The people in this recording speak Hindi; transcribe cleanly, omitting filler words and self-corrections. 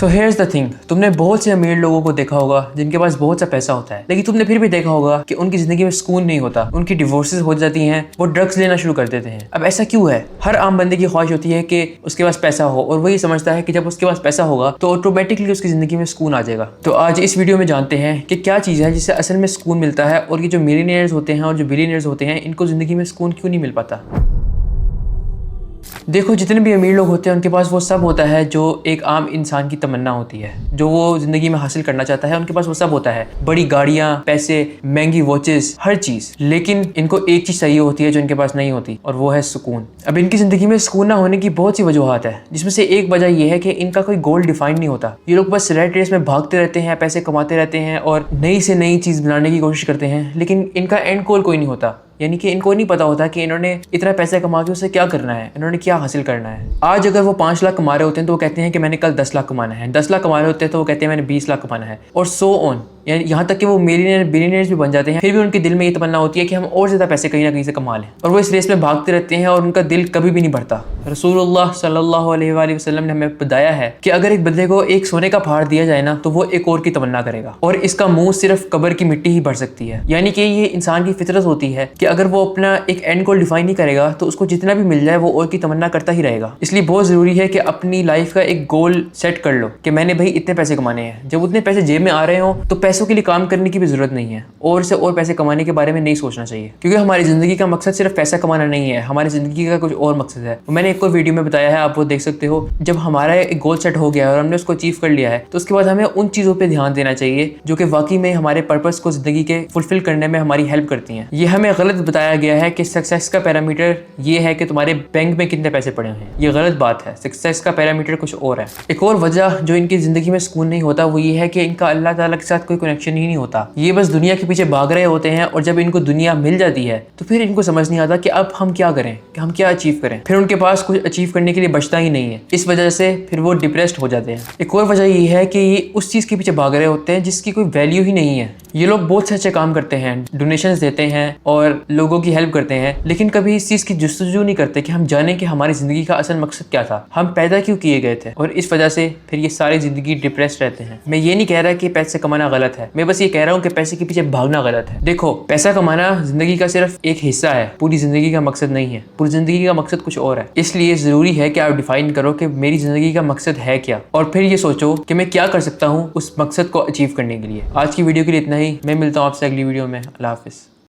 सो हियर्स द थिंग, तुमने बहुत से अमीर लोगों को देखा होगा जिनके पास बहुत सा पैसा होता है, लेकिन तुमने फिर भी देखा होगा कि उनकी जिंदगी में सुकून नहीं होता, उनकी डिवोर्सेस हो जाती हैं, वो ड्रग्स लेना शुरू कर देते हैं। अब ऐसा क्यों है? हर आम बंदे की ख्वाहिश होती है कि उसके पास पैसा हो, और वो ये समझता है कि जब उसके पास पैसा होगा तो ऑटोमेटिकली उसकी जिंदगी में सुकून आ जाएगा। तो आज इस वीडियो में जानते हैं कि क्या चीज़ है जिससे असल में सुकून मिलता है, और ये जो मिलियनेयर्स होते हैं और जो बिलियनेयर्स होते हैं इनको जिंदगी में सुकून क्यों नहीं मिल पाता। देखो, जितने भी अमीर लोग होते हैं उनके पास वो सब होता है जो एक आम इंसान की तमन्ना होती है, जो वो जिंदगी में हासिल करना चाहता है। उनके पास वो सब होता है, बड़ी गाड़ियां, पैसे, महंगी वॉचेस, हर चीज। लेकिन इनको एक चीज चाहिए होती है जो इनके पास नहीं होती, और वो है सुकून। अब इनकी जिंदगी में सुकून ना होने की बहुत सी वजूहत है, जिसमें से एक वजह यह है कि इनका कोई गोल डिफाइंड नहीं होता। ये लोग बस रैट रेस में भागते रहते हैं, पैसे कमाते रहते हैं और नई से नई चीज बनाने की कोशिश करते हैं, लेकिन इनका एंड गोल कोई नहीं होता। यानी कि इनको नहीं पता होता कि इन्होंने इतना पैसा कमा के उसे क्या करना है, इन्होंने क्या हासिल करना है। आज अगर वो 5 लाख कमा रहे होते हैं तो वो कहते हैं कि मैंने कल 10 लाख कमाना है, 10 लाख कमा रहे होते हैं तो वो कहते हैं मैंने 20 लाख कमाना है, और सो ऑन। यानी यहाँ तक कि वो मिलियनियर बिलियनियर्स भी बन जाते हैं, फिर भी उनके दिल में ये तमन्ना होती है कि हम और ज़्यादा पैसे कहीं ना कहीं से कमा लें, और वो इस रेस में भागते रहते हैं और उनका दिल कभी भी नहीं भरता। रसूलुल्लाह सल्लल्लाहु अलैहि वसल्लम ने हमें बताया है कि अगर एक बंदे को एक सोने का पहाड़ दिया जाए ना, तो वो एक और की तमन्ना करेगा, और इसका मुंह सिर्फ कब्र की मिट्टी ही भर सकती है। यानी कि ये इंसान की फितरत होती है कि अगर वो अपना एक एंड गोल डिफाइन नहीं करेगा तो उसको जितना भी मिल जाए वो और की तमन्ना करता ही रहेगा। इसलिए बहुत जरूरी है कि अपनी लाइफ का एक गोल सेट कर लो कि मैंने भाई इतने पैसे कमाने हैं। जब उतने पैसे जेब में आ रहे हो तो पैसों के लिए काम करने की भी जरूरत नहीं है, और से और पैसे कमाने के बारे में नहीं सोचना चाहिए, क्योंकि हमारी जिंदगी का मकसद सिर्फ पैसा कमाना नहीं है, हमारी जिंदगी का कुछ और मकसद है। मैंने एक और वीडियो में बताया है, आप वो देख सकते हो। जब हमारा एक गोल सेट हो गया है और हमने उसको अचीव कर लिया है, तो उसके बाद हमें उन चीजों पर ध्यान देना चाहिए जो कि वाकई में हमारे पर्पस को जिंदगी के फुलफिल करने में हमारी हेल्प करती हैं। ये हमें गलत बताया गया है कि सक्सेस का पैरामीटर ये है कि तुम्हारे बैंक में कितने पैसे पड़े हैं। ये गलत बात है। सक्सेस का पैरामीटर कुछ और है। एक और वजह जो इनकी जिंदगी में सुकून नहीं होता वो ये है कि इनका अल्लाह ताला के साथ कोई कनेक्शन ही नहीं होता। ये बस दुनिया के पीछे भाग रहे होते हैं, और जब इनको दुनिया मिल जाती है तो फिर इनको समझ नहीं आता कि अब हम क्या करें, कि हम क्या अचीव करें। फिर उनके पास कुछ अचीव करने के लिए बचता ही नहीं है। इस वजह से फिर वो डिप्रेस्ड हो जाते हैं। एक और वजह ये है कि ये उस चीज के पीछे भाग रहे होते हैं जिसकी कोई वैल्यू ही नहीं है। ये लोग बहुत से अच्छे काम करते हैं, डोनेशंस देते हैं और लोगों की हेल्प करते हैं, लेकिन कभी इस चीज की जुस्तजू नहीं करते कि हम जाने कि हमारी जिंदगी का असल मकसद क्या था, हम पैदा क्यों किए गए थे। और इस वजह से फिर ये सारी जिंदगी डिप्रेस्ड रहते हैं। मैं ये नहीं कह रहा कि पैसे कमाना गलत है, मैं बस ये कह रहा हूँ कि पैसे के पीछे भागना गलत है। देखो, पैसा कमाना जिंदगी का सिर्फ एक हिस्सा है, पूरी जिंदगी का मकसद नहीं है। पूरी जिंदगी का मकसद कुछ और है। इसलिए जरूरी है कि आप डिफाइन करो कि मेरी जिंदगी का मकसद है क्या, और फिर ये सोचो कि मैं क्या कर सकता हूँ उस मकसद को अचीव करने के लिए। आज की वीडियो के लिए इतना ही। मैं मिलता हूँ आपसे अगली वीडियो में। अल्लाह हाफिज।